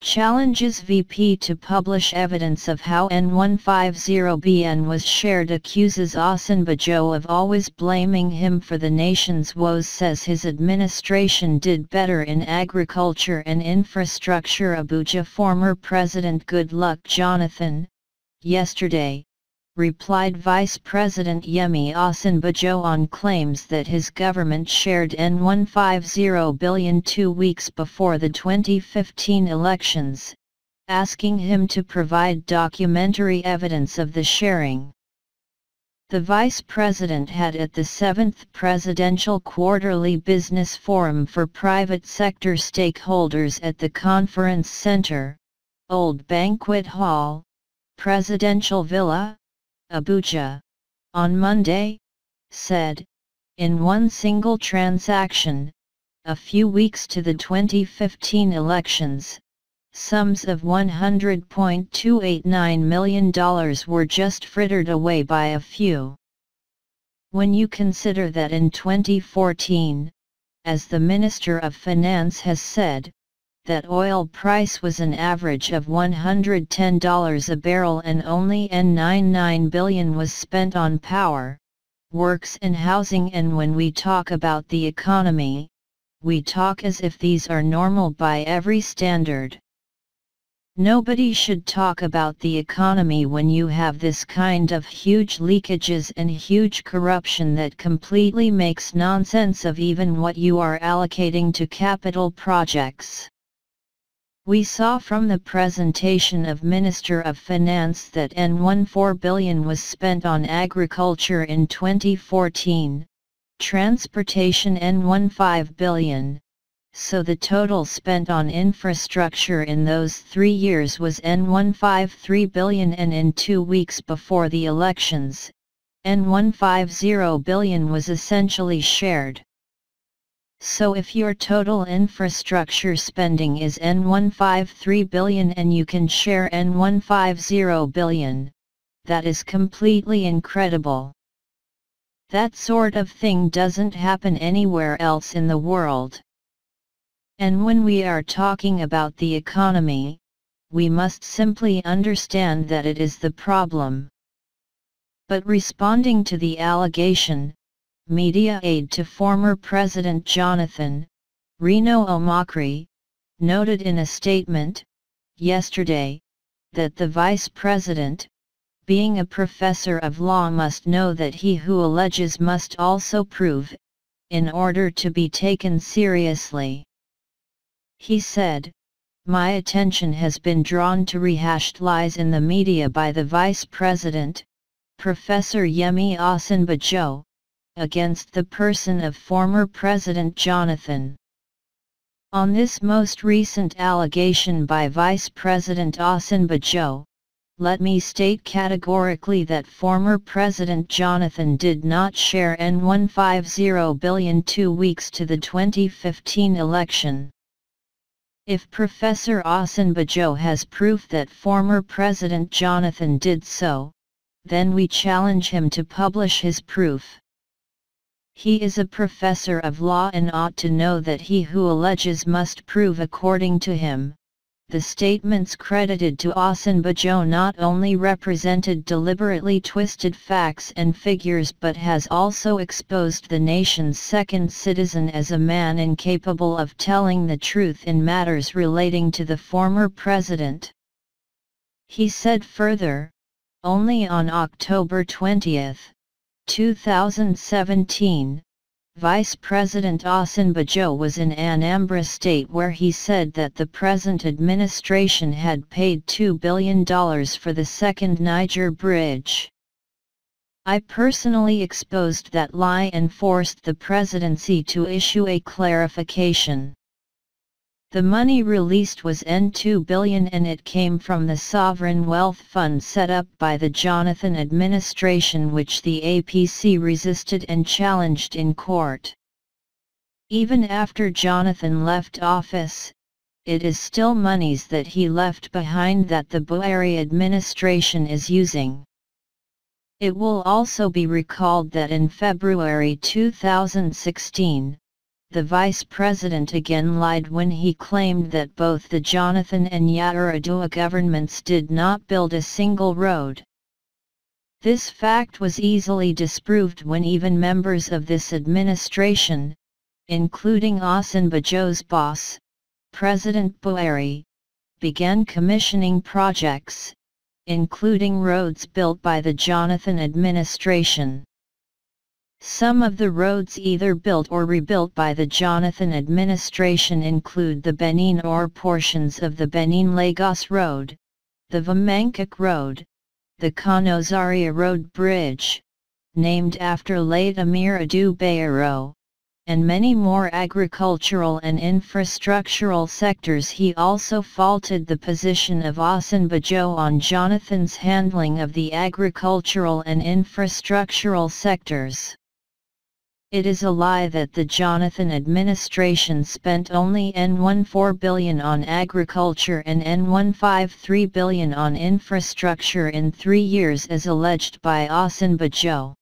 challenges VP to publish evidence of how N150BN was shared, accuses Obasanjo of always blaming him for the nation's woes, says his administration did better in agriculture and infrastructure. Abuja. Former President Goodluck Jonathan, yesterday, replied Vice President Yemi Osinbajo on claims that his government shared N150 billion 2 weeks before the 2015 elections, asking him to provide documentary evidence of the sharing. The Vice President had at the 7th Presidential Quarterly Business Forum for Private Sector Stakeholders at the Conference Center, Old Banquet Hall, Presidential Villa, Abuja, on Monday, said, in one single transaction, a few weeks to the 2015 elections, sums of $100.289 million were just frittered away by a few. When you consider that in 2014, as the Minister of Finance has said, that oil price was an average of $110 a barrel and only N99 billion was spent on power, works and housing, and when we talk about the economy, we talk as if these are normal by every standard. Nobody should talk about the economy when you have this kind of huge leakages and huge corruption that completely makes nonsense of even what you are allocating to capital projects. We saw from the presentation of Minister of Finance that N14 billion was spent on agriculture in 2014, transportation N15 billion, so the total spent on infrastructure in those 3 years was N153 billion, and in 2 weeks before the elections, N150 billion was essentially shared. So if your total infrastructure spending is N153 billion and you can share N150 billion, that is completely incredible. That sort of thing doesn't happen anywhere else in the world. And when we are talking about the economy, we must simply understand that it is the problem. But responding to the allegation, media aide to former President Jonathan, Reno Omakri, noted in a statement, yesterday, that the Vice President, being a professor of law, must know that he who alleges must also prove, in order to be taken seriously. He said, "My attention has been drawn to rehashed lies in the media by the Vice President, Professor Yemi Osinbajo, against the person of former President Jonathan. On this most recent allegation by Vice President Osinbajo, let me state categorically that former President Jonathan did not share N150 billion 2 weeks to the 2015 election. If Professor Osinbajo has proof that former President Jonathan did so, then we challenge him to publish his proof. He is a professor of law and ought to know that he who alleges must prove according to him." The statements credited to Osinbajo not only represented deliberately twisted facts and figures but has also exposed the nation's second citizen as a man incapable of telling the truth in matters relating to the former president. He said further, only on October 20, 2017, Vice President Osinbajo was in Anambra State where he said that the present administration had paid $2 billion for the second Niger Bridge. I personally exposed that lie and forced the presidency to issue a clarification. The money released was N2 billion and it came from the Sovereign Wealth Fund set up by the Jonathan administration, which the APC resisted and challenged in court. Even after Jonathan left office, it is still monies that he left behind that the Buhari administration is using. It will also be recalled that in February 2016, the vice president again lied when he claimed that both the Jonathan and Yar'Adua governments did not build a single road. This fact was easily disproved when even members of this administration, including Obasanjo's boss, President Buhari, began commissioning projects, including roads built by the Jonathan administration. Some of the roads either built or rebuilt by the Jonathan administration include the Benin or portions of the Benin-Lagos Road, the Vamankok Road, the Kano Zaria Road Bridge, named after late Amir Adu Bayero, and many more agricultural and infrastructural sectors. He also faulted the position of Obasanjo on Jonathan's handling of the agricultural and infrastructural sectors. It is a lie that the Jonathan administration spent only N14 billion on agriculture and N153 billion on infrastructure in 3 years as alleged by Obasanjo.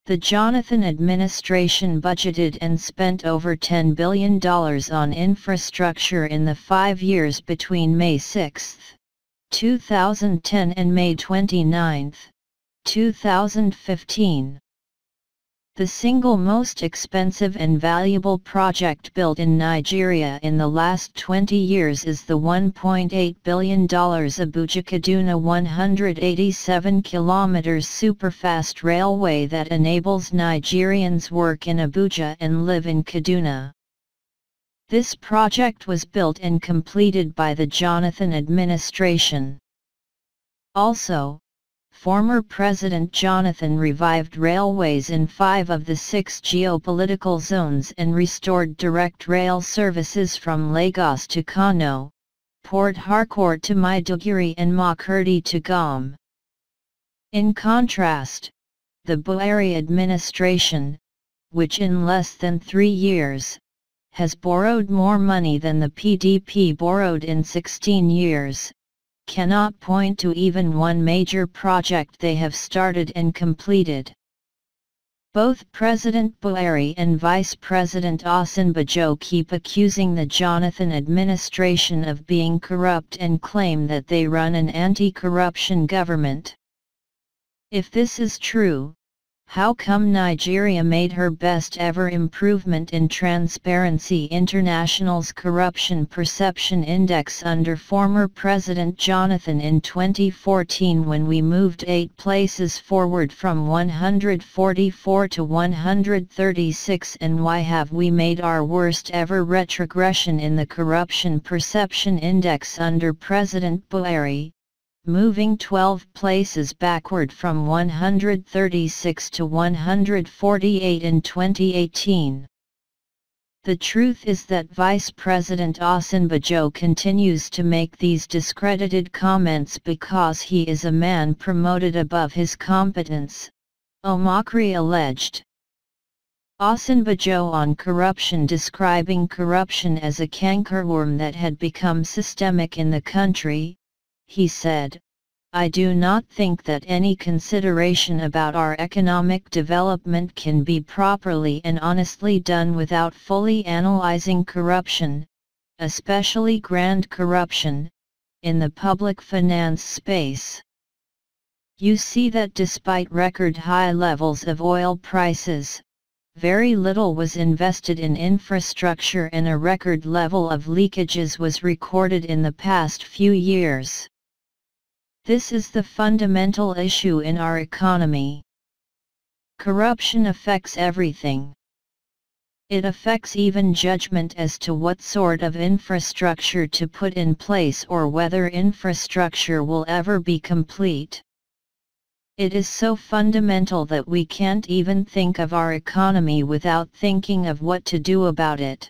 The Jonathan administration budgeted and spent over $10 billion on infrastructure in the 5 years between May 6, 2010 and May 29, 2015. The single most expensive and valuable project built in Nigeria in the last 20 years is the $1.8 billion Abuja-Kaduna 187 km superfast railway that enables Nigerians work in Abuja and live in Kaduna. This project was built and completed by the Jonathan administration. Also, former President Jonathan revived railways in 5 of the 6 geopolitical zones and restored direct rail services from Lagos to Kano, Port Harcourt to Maiduguri and Makurdi to Gom. In contrast, the Buhari administration, which in less than 3 years, has borrowed more money than the PDP borrowed in 16 years, cannot point to even one major project they have started and completed. Both President Buhari and Vice President Obasanjo keep accusing the Jonathan administration of being corrupt and claim that they run an anti-corruption government. If this is true, how come Nigeria made her best ever improvement in Transparency International's Corruption Perception Index under former President Jonathan in 2014 when we moved 8 places forward from 144 to 136, and why have we made our worst ever retrogression in the Corruption Perception Index under President Buhari, moving 12 places backward from 136 to 148 in 2018. The truth is that Vice President Obasanjo continues to make these discredited comments because he is a man promoted above his competence, Omakri alleged. Obasanjo on corruption, describing corruption as a cankerworm that had become systemic in the country, he said, "I do not think that any consideration about our economic development can be properly and honestly done without fully analyzing corruption, especially grand corruption, in the public finance space. You see that despite record high levels of oil prices, very little was invested in infrastructure and a record level of leakages was recorded in the past few years. This is the fundamental issue in our economy. Corruption affects everything. It affects even judgment as to what sort of infrastructure to put in place or whether infrastructure will ever be complete. It is so fundamental that we can't even think of our economy without thinking of what to do about it.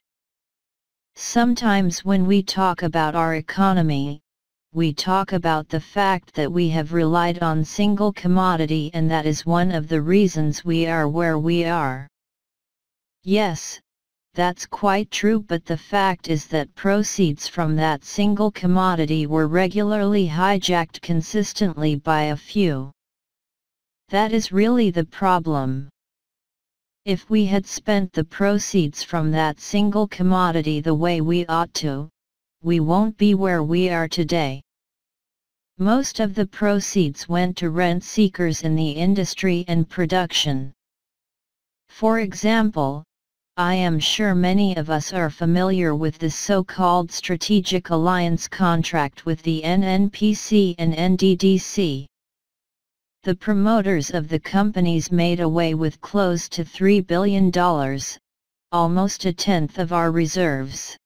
Sometimes when we talk about our economy, we talk about the fact that we have relied on single commodity, and that is one of the reasons we are where we are. Yes, that's quite true, but the fact is that proceeds from that single commodity were regularly hijacked consistently by a few. That is really the problem. If we had spent the proceeds from that single commodity the way we ought to, we won't be where we are today. Most of the proceeds went to rent seekers in the industry and production. For example, I am sure many of us are familiar with the so-called Strategic Alliance contract with the NNPC and NDDC. The promoters of the companies made away with close to $3 billion, almost a tenth of our reserves.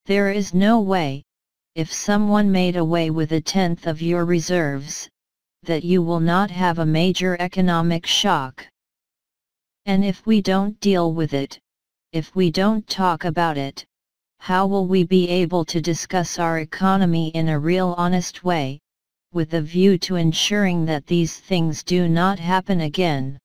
There is no way, if someone made away with a tenth of your reserves, that you will not have a major economic shock. And if we don't deal with it, if we don't talk about it, how will we be able to discuss our economy in a real honest way, with a view to ensuring that these things do not happen again?